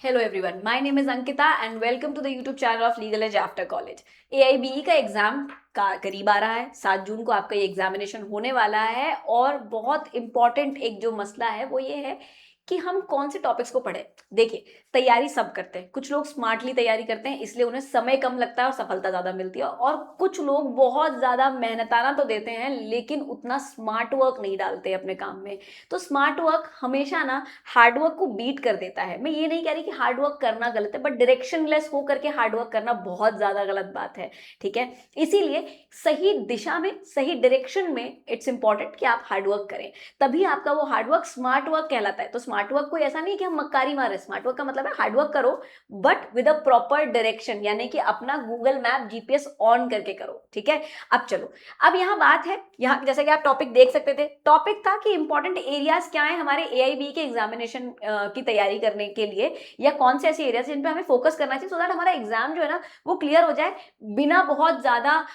Hello everyone, my name is Ankita and welcome to the YouTube channel of Legal Edge After College. AIBE का exam का करीब आ रहा है। 7 जून को आपका ये एग्जामिनेशन होने वाला है और बहुत इंपॉर्टेंट एक जो मसला है वो ये है कि हम कौन से टॉपिक्स को पढ़ें। देखिए, तैयारी सब करते हैं, कुछ लोग स्मार्टली तैयारी करते हैं इसलिए उन्हें समय कम लगता है और सफलता ज़्यादा मिलती है, और कुछ लोग बहुत ज़्यादा मेहनताना तो देते हैं लेकिन उतना स्मार्ट वर्क नहीं डालते अपने काम में। तो स्मार्ट वर्क हमेशा ना हार्ड वर्क को बीट कर देता है। मैं ये नहीं कह रही कि हार्ड वर्क करना गलत है, बट डायरेक्शनलेस हो करके हार्ड वर्क करना बहुत ज़्यादा गलत बात है। ठीक है, इसीलिए सही दिशा में, सही डायरेक्शन में इट्स इंपॉर्टेंट कि आप हार्ड वर्क करें, तभी आपका वो हार्ड वर्क स्मार्ट वर्क कहलाता है। तो स्मार्ट वर्क कोई ऐसा नहीं कि हम मक्कारी मारे, स्मार्ट वर्क का मतलब है हार्ड वर्क करो but with a proper direction, यानी कि अपना गूगल मैप जीपीएस ऑन करके करो। ठीक है, अब चलो, अब यहाँ बात है, यहाँ जैसे कि आप टॉपिक देख सकते थे, टॉपिक था कि इंपॉर्टेंट एरियाज क्या है हमारे एआईबी के एग्जामिनेशन की तैयारी करने के लिए, या कौन से ऐसे एरियाज जिन पे हमें फोकस करना चाहिए सो दैट हमारा एग्जाम जो है ना वो क्लियर हो जाए बिना बहुत ज्यादा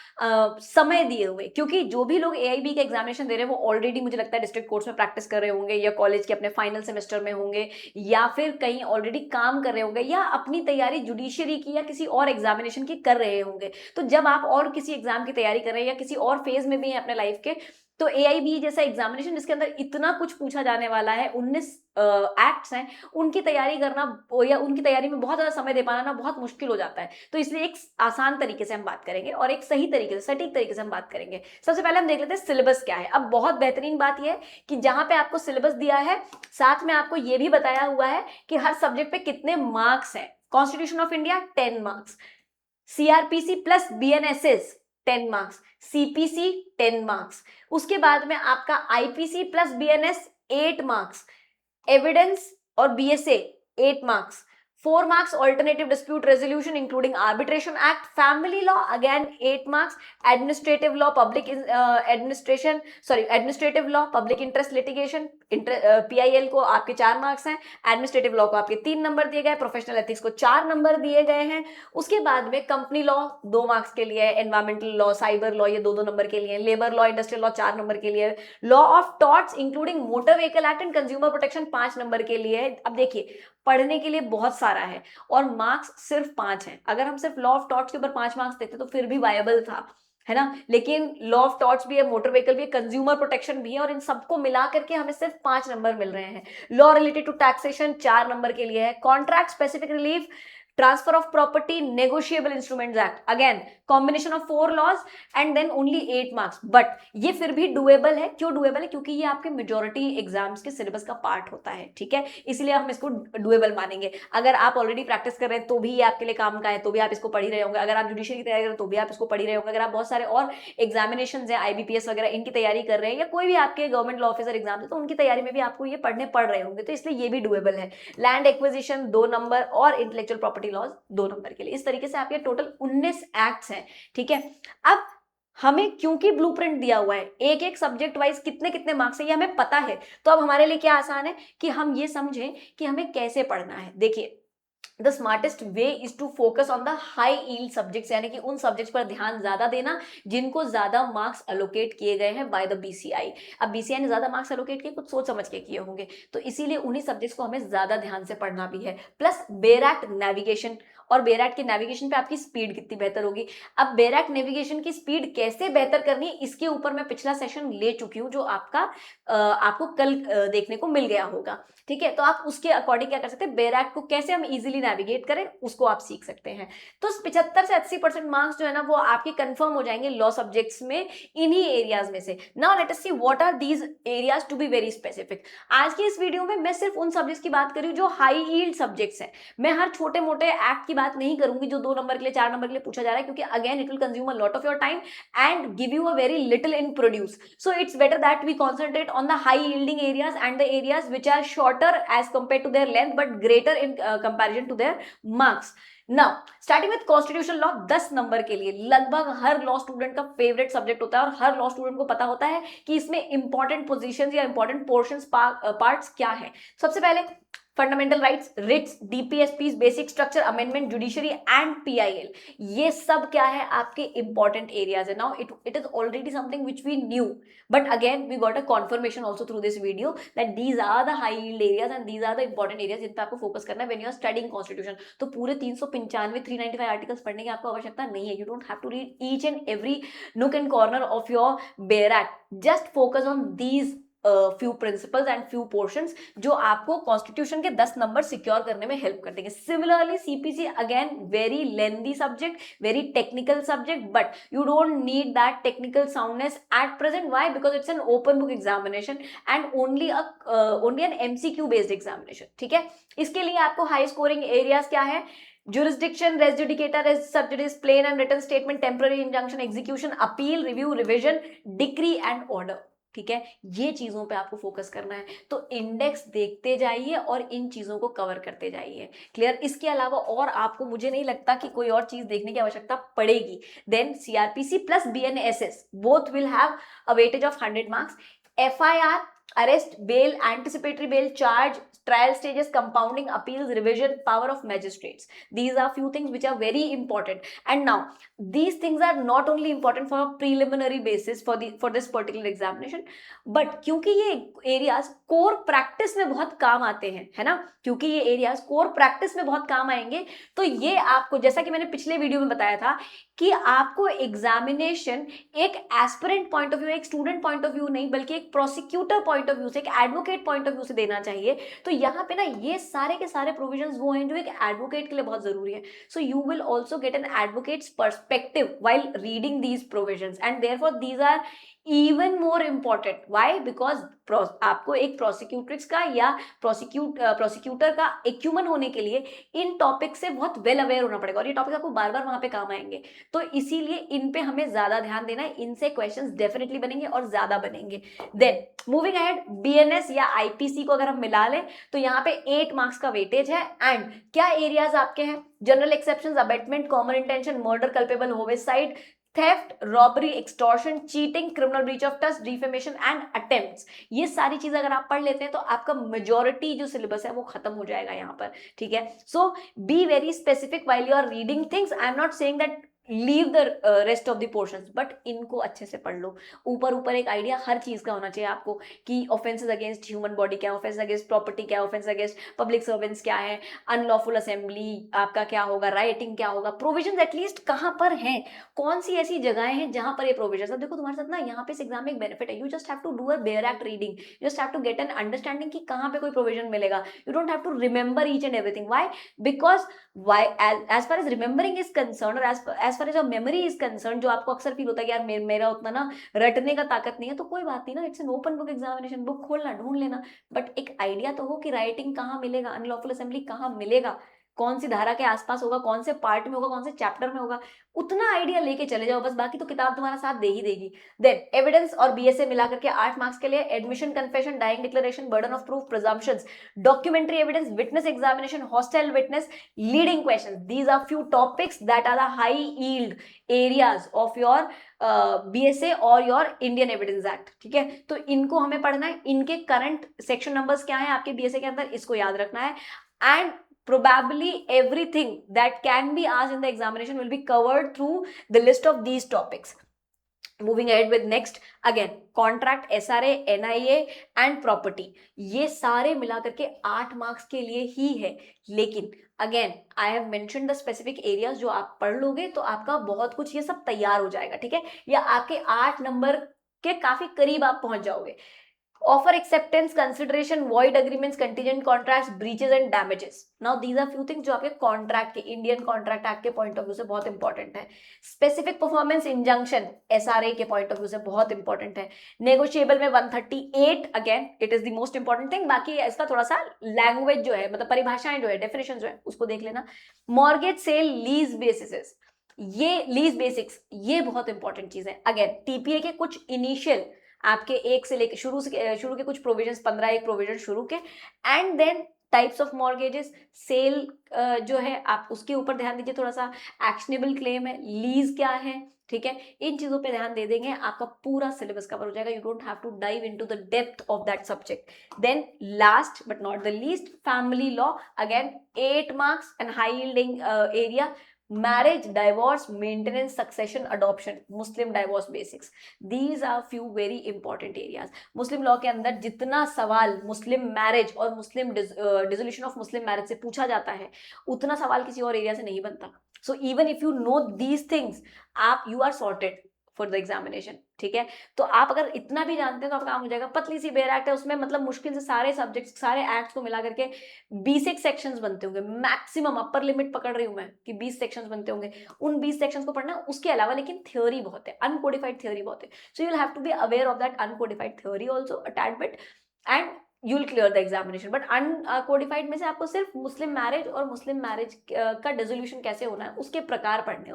समय दिए हुए। क्योंकि जो भी लोग एआईबी के एग्जामिनेशन दे रहे हैं वो ऑलरेडी मुझे लगता है डिस्ट्रिक्ट कोर्ट्स में प्रैक्टिस कर रहे होंगे, या कॉलेज के अपने फाइनल सेमेस्टर में होंगे, या फिर कहीं ऑलरेडी काम कर रहे होंगे, या अपनी तैयारी जुडिशियरी की या किसी और एग्जामिनेशन की कर रहे होंगे। तो जब आप और किसी एग्जाम की तैयारी कर रहे हैं या किसी और फेज में भी हैं अपने लाइफ के, तो एआईबी जैसा एग्जामिनेशन जिसके अंदर इतना कुछ पूछा जाने वाला है, 19 एक्ट्स हैं, उनकी तैयारी करना या उनकी तैयारी में बहुत ज्यादा समय दे पाना ना बहुत मुश्किल हो जाता है। तो इसलिए एक आसान तरीके से हम बात करेंगे और एक सही तरीके से, सटीक तरीके से हम बात करेंगे। सबसे पहले हम देख लेते हैं सिलेबस क्या है। अब बहुत बेहतरीन बात यह है कि जहां पे आपको सिलेबस दिया है साथ में आपको यह भी बताया हुआ है कि हर सब्जेक्ट पे कितने मार्क्स हैं। Constitution of India 10 marks, CrPC plus BNSS 10 marks, CPC 10 marks, उसके बाद में आपका IPC plus BNS 8 marks, evidence और BSA 8 marks, 4 marks alternative dispute resolution including arbitration act, family law again 8 marks, administrative law public administration administrative law public interest litigation PIL को आपके 4 marks हैं, administrative law को आपके 3 number दिए गए, professional ethics को 4 number दिए गए हैं। उसके बाद में कंपनी लॉ 2 मार्क्स के लिए, एनवायरमेंटल लॉ, साइबर लॉ ये 2-2 नंबर के लिए, labour law industrial law 4 number के लिए, law of torts including motor vehicle act and consumer protection 5 number के लिए। अब देखिए, पढ़ने के लिए बहुत सारा है और मार्क्स सिर्फ 5 हैं। अगर हम सिर्फ लॉ ऑफ टॉर्ट्स के ऊपर 5 मार्क्स देते तो फिर भी वायबल था, है ना, लेकिन लॉ ऑफ टॉर्ट्स भी है, मोटर व्हीकल भी है, कंज्यूमर प्रोटेक्शन भी है, और इन सबको मिला करके हमें सिर्फ 5 नंबर मिल रहे हैं। Law related to taxation 4 number के लिए है, contract specific relief, transfer of property, negotiable instruments act, again combination of 4 laws and then only 8 marks. But ये फिर भी डुएबल है। क्यों डुएबल है? क्योंकि ये आपके मेजोरिटी एग्जाम्स के सिलेबस का पार्ट होता है। ठीक है, इसलिए हम इसको डुएबल मानेंगे। अगर आप ऑलरेडी प्रैक्टिस कर रहे हैं तो भी ये आपके लिए काम का है, तो भी आप इसको पढ़ ही रहे होंगे। अगर आप जुडिशियरी की तैयारी कर रहे हैं तो भी आप इसको पढ़ ही रहे होंगे। अगर आप बहुत सारे और एग्जामिनेशन है, आईबीपीएस वगैरह, इनकी तैयारी कर रहे हैं, या कोई भी आपके गवर्नमेंट लॉ ऑफिसर एग्जाम है, तो उनकी तैयारी में भी आपको ये पढ़ने पड़ रहे होंगे, तो इसलिए ये भी डुएबल है। लैंड एक्विजिशन 2 नंबर और इंटेलेक्चुअल प्रॉपर्टी लॉज 2 नंबर के लिए। इस तरीके से आपके टोटल 19 एक्ट्स हैं। ठीक है, अब हमें क्योंकि ब्लूप्रिंट दिया हुआ है एक एक सब्जेक्ट वाइज कितने कितने मार्क्स है ये हमें पता है, तो अब हमारे लिए क्या आसान है कि हम ये समझें कि हमें कैसे पढ़ना है। देखिए, the smartest way is to focus on the high yield subjects, यानी कि उन सब्जेक्ट्स पर ध्यान ज्यादा देना जिनको ज्यादा मार्क्स अलोकेट किए गए हैं बाय द बीसीआई। अब बीसीआई ने ज्यादा मार्क्स अलोकेट किए, कुछ सोच समझ के किए होंगे, तो इसीलिए उन्हीं सब्जेक्ट्स को हमें ज्यादा ध्यान से पढ़ना भी है। प्लस बेरैक्ट नेविगेशन, और बेरैक्ट के नेविगेशन पे आपकी स्पीड कितनी बेहतर होगी। अब बेरैक्ट नेविगेशन की स्पीड कैसे बेहतर करनी है इसके ऊपर मैं पिछला सेशन ले चुकी हूँ, जो आपको कल देखने को मिल गया होगा। ठीक है, तो आप उसके अकॉर्डिंग क्या कर सकते हैं, बेरैक्ट को कैसे हम इजीली नेविगेट करें उसको आप सीख सकते हैं। तो 75 से 80% मार्क्स जो है ना वो आपके कंफर्म हो जाएंगे लॉ सब्जेक्ट्स में, इन्हीं एरियाज में से। Now let us see what are these areas to be very specific. आज की इस वीडियो में मैं सिर्फ उन सब्जेक्ट्स की बात कर रही हूँ जो हाई यील्ड सब्जेक्ट्स हैं। मैं हर छोटे मोटे एक्ट की बात नहीं करूंगी जो 2 नंबर के लिए, 4 नंबर के लिए पूछा जा रहा है, क्योंकि again it will consume a lot of your time and give you a very little in produce. So it's better that we concentrate on the high yielding areas and the areas which are shorter as compared to their length but greater in comparison to their marks. Now starting with constitutional law 10 number के लिए, लगभग हर law student का favourite subject होता है और हर law student को पता होता है कि इसमें इंपॉर्टेंट पोजीशंस या इंपॉर्टेंट पोर्शंस पार्ट्स क्या है। सबसे पहले fundamental rights, writs, DPSPs, basic structure amendment, judiciary and PIL, ये सब क्या है आपके इंपॉर्टेंट एरियाज है. Now it is already something which we knew, but again we got a confirmation also through this video that these are the high yield areas and these are the important areas जिन पे आपको focus करना है when you are studying constitution. तो पूरे 395 395 articles पढ़ने की आपको आवश्यकता नहीं है. You don't have to read each and every nook and corner of your bare act. Just focus on these few principles and few portions जो आपको कॉन्स्टिट्यूशन के 10 नंबर सिक्योर करने में हेल्प कर देंगे. Similarly CPC again very lengthy subject, very technical subject, but you don't need that technical soundness at present. Why? Because it's an open book examination and only an MCQ based examination. ठीक है, इसके लिए आपको high scoring areas क्या है? Jurisdiction, res judicata, res sub judice, plain and written statement, temporary injunction, execution, appeal, review, revision, decree and order. ठीक है, ये चीजों पे आपको फोकस करना है. तो इंडेक्स देखते जाइए और इन चीजों को कवर करते जाइए. क्लियर? इसके अलावा और आपको मुझे नहीं लगता कि कोई और चीज देखने की आवश्यकता पड़ेगी. Then CrPC plus BNSS both will have a weightage of 100 marks. FIR, arrest, bail, anticipatory bail, charge, trial stages, compounding, appeals, revision, power of magistrates. These are few things which are very important. And now these things are not only important for a preliminary basis for this particular examination, but क्योंकि ये areas core practice में बहुत काम आते हैं, है ना? क्योंकि ये areas core practice में बहुत काम आएंगे, तो ये आपको, जैसा कि मैंने पिछले वीडियो में बताया था कि आपको एग्जामिनेशन एक एस्पिरेंट पॉइंट ऑफ व्यू, एक स्टूडेंट पॉइंट ऑफ व्यू नहीं, बल्कि एक प्रोसिक्यूटर पॉइंट ऑफ व्यू से, एक एडवोकेट पॉइंट ऑफ व्यू से देना चाहिए. तो यहाँ पे ना ये सारे के सारे प्रोविजंस वो हैं जो एक एडवोकेट के लिए बहुत जरूरी है. So you will also get an advocate's perspective while reading these provisions and therefore these are even more important. Why? Because आपको एक प्रोसिक्यूट्रिक्स का या प्रोसिक्यूटर का एक्यूमन होने के लिए इन टॉपिक से बहुत वेल अवेयर होना पड़ेगा और ये टॉपिक आपको बार बार वहां पे काम आएंगे. तो इसीलिए इन पे हमें ज्यादा ध्यान देना है. इनसे क्वेश्चंस डेफिनेटली बनेंगे और ज्यादा बनेंगे. देन मूविंग अहेड, बीएनएस या आईपीसी को अगर हम मिला लें तो यहाँ पे 8 मार्क्स का वेटेज है. एंड क्या एरियाज आपके हैं? General exceptions, abetment, common intention, murder, culpable, homicide, theft, robbery, extortion, cheating, criminal breach of trust, defamation and attempts. ये सारी चीजें अगर आप पढ़ लेते हैं तो आपका मेजॉरिटी जो सिलेबस है वो खत्म हो जाएगा यहाँ पर. ठीक है, so be very specific while you are reading things. I am not saying that leave the rest of the portions, but इनको अच्छे से पढ़ लो. ऊपर ऊपर एक आइडिया हर चीज का होना चाहिए आपको कि ऑफेंसेस अगेंस्ट ह्यूमन बॉडी क्या है, ऑफेंस अगेंस्ट प्रॉपर्टी क्या है, ऑफेंस अगेंस्ट पब्लिक सर्वेंट्स क्या है, अनलॉफुल असेंबली आपका क्या होगा, राइटिंग क्या होगा, प्रोविजंस एटलीस्ट कहाँ पर हैं, कौन सी ऐसी जगहें हैं जहां पर ये प्रोविजंस. अब देखो तुम्हारे साथ ना यहाँ पे इस एग्जाम में एक बेनिफिट है. You just have to do a bare act reading, you just have to get an understanding कि कहाँ पे कोई प्रोविजन मिलेगा. You don't have to remember each and everything. Why? Because as far as remembering is concerned, or as far as your memory is concerned, जो आपको अक्सर feel होता है कि यार मेरा उतना ना रटने का ताकत नहीं है, तो कोई बात नहीं ना. It's an open book examination, book खोलना, ढूंढ लेना, बट एक आइडिया तो हो कि राइटिंग कहाँ मिलेगा, अनलॉफुल असेंबली कहाँ मिलेगा, कौन सी धारा के आसपास होगा, कौन से पार्ट में होगा, कौन से चैप्टर में होगा. उतना आइडिया लेके चले जाओ बस, बाकी तो किताब तुम्हारा साथ दे ही देगी. देन एविडेंस और बीएसए मिलाकर के 8 मार्क्स के लिए. Admission, confession, dying declaration, burden of proof, presumptions, documentary evidence, witness examination, hostile witness, leading questions. These are few topics that are the high yield areas of your BSA और your Indian evidence act. ठीक है, तो इनको हमें पढ़ना है. इनके current section numbers क्या है आपके बीएसए के अंदर, इसको याद रखना है. And probably everything that can be asked in the examination will be covered through the list of these topics. Moving ahead with next, again contract, SRA, NIA and property. ये सारे मिला करके 8 मार्क्स के लिए ही है. लेकिन again I have mentioned the specific areas, जो आप पढ़ लोगे तो आपका बहुत कुछ ये सब तैयार हो जाएगा. ठीक है, या आपके 8 नंबर के काफी करीब आप पहुंच जाओगे. Offer acceptance, consideration, void agreements, contingent contracts, breaches and damages. Now these are few things जो आपके कॉन्ट्रैक्ट के, इंडियन कॉन्ट्रैक्ट एक्ट के पॉइंट ऑफ व्यू से बहुत इंपॉर्टेंट है. स्पेसिफिक परफॉर्मेंस इंजंक्शन एसआरए के पॉइंट ऑफ व्यू से बहुत इंपॉर्टेंट है. नेगोशिएबल में 138, again it is the most important thing. बाकी इसका थोड़ा सा लैंग्वेज जो है, मतलब परिभाषाएं जो है, डेफिनेशन जो है, उसको देख लेना. मॉर्गेज सेल लीज बेसिस, ये लीज बेसिक्स, ये बहुत इंपॉर्टेंट चीज है. अगेन टीपीए के कुछ इनिशियल आपके एक से लेकर शुरू के कुछ प्रोविजंस, 15 एक प्रोविजन शुरू के. And then types of mortgages, sale जो है आप उसके ऊपर ध्यान दीजिए थोड़ा सा. एक्शनेबल क्लेम है, लीज क्या है, ठीक है, इन चीजों पे ध्यान दे देंगे, आपका पूरा सिलेबस कवर हो जाएगा. You don't have to dive into the depth of that subject. Then last but not the least, family law. Again 8 marks and high yielding area. marriage, divorce, maintenance, succession, adoption, Muslim divorce basics. These are few very important areas. Muslim law के अंदर जितना सवाल मुस्लिम marriage और मुस्लिम dissolution of Muslim marriage से पूछा जाता है, उतना सवाल किसी और एरिया से नहीं बनता. So even if you know these things, आप you are sorted for the examination. ठीक है, तो आप अगर इतना भी जानते हैं तो आप काम हो जाएगा. पतली सी बेयर एक्ट है, उसमें मतलब मुश्किल से सारे सब्जेक्ट्स, सारे एक्ट्स को मिला करके 20 एक सेक्शंस बनते होंगे मैक्सिमम. अपर लिमिट पकड़ रही हूं मैं कि 20 सेक्शंस बनते होंगे. उन 20 सेक्शंस को पढ़ना, उसके अलावा लेकिन थ्योरी बहुत है, अनकोडिफाइड थ्योरी बहुत है. So you will have to be aware of that uncodified theory also a tad bit, and you will clear the examination. But uncodified में से आपको सिर्फ मुस्लिम मैरिज और मुस्लिम मैरिज का डिसोल्यूशन कैसे होना है उसके प्रकार पढ़ने हैं,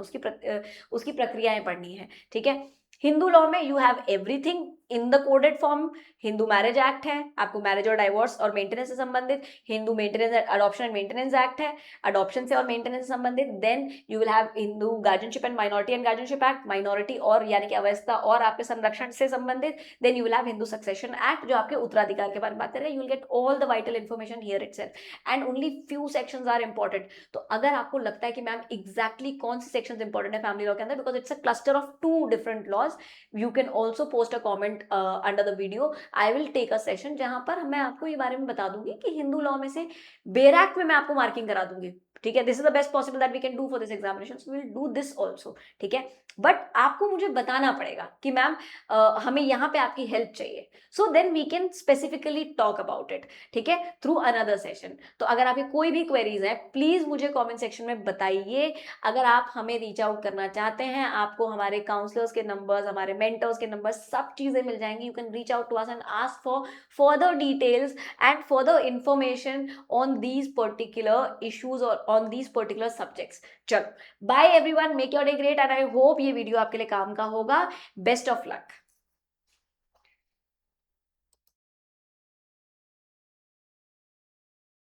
उसकी प्रक्रियाएं पढ़नी है. ठीक है, हिंदू लॉ में you have everything in the coded form. Hindu marriage act है, आपको मैरिज और डाइवोर्स और मेंटेनेंस से संबंधित. Hindu maintenance adoption and maintenance act है, अडॉप्शन से और मेंटेनेंस से संबंधित. Then you will have Hindu guardianship and minority and guardianship act, minority और यानी कि अवस्था और आपके संरक्षण से संबंधित. Then you will have Hindu succession act जो आपके उत्तराधिकार के बारे में बात करेगा. You will get all the vital information here itself, and only few sections are important. तो अगर आपको लगता है कि मैम एग्जैक्टली कौन से सेक्शंस इंपॉर्टेंट है फैमिली लॉ के अंदर, because it's a cluster of 2 different laws, you can also post a comment under the video. I will take a session जहां पर मैं आपको ये बारे में बता दूंगी कि हिंदू लॉ में से बेयर एक्ट में मैं आपको मार्किंग करा दूंगी. ठीक है, this is the best possible that we can do for this examination, so we will do this also. ठीक है, बट आपको मुझे बताना पड़ेगा कि मैम हमें यहाँ पे आपकी हेल्प चाहिए. So then we can specifically talk about it. ठीक है, थ्रू अनदर सेशन. तो अगर आपके कोई भी क्वेरीज है, प्लीज मुझे कॉमेंट सेक्शन में बताइए. अगर आप हमें रीच आउट करना चाहते हैं, आपको हमारे काउंसलर्स के नंबर्स, हमारे मेंटर्स के नंबर्स, सब चीजें मिल जाएंगी. You can reach out to us and ask for further details and further information on these particular issues और ऑन दीज पर्टिकुलर सब्जेक्ट्स. चलो, bye everyone, make your day great, and I hope ये video आपके लिए काम का होगा. Best of luck.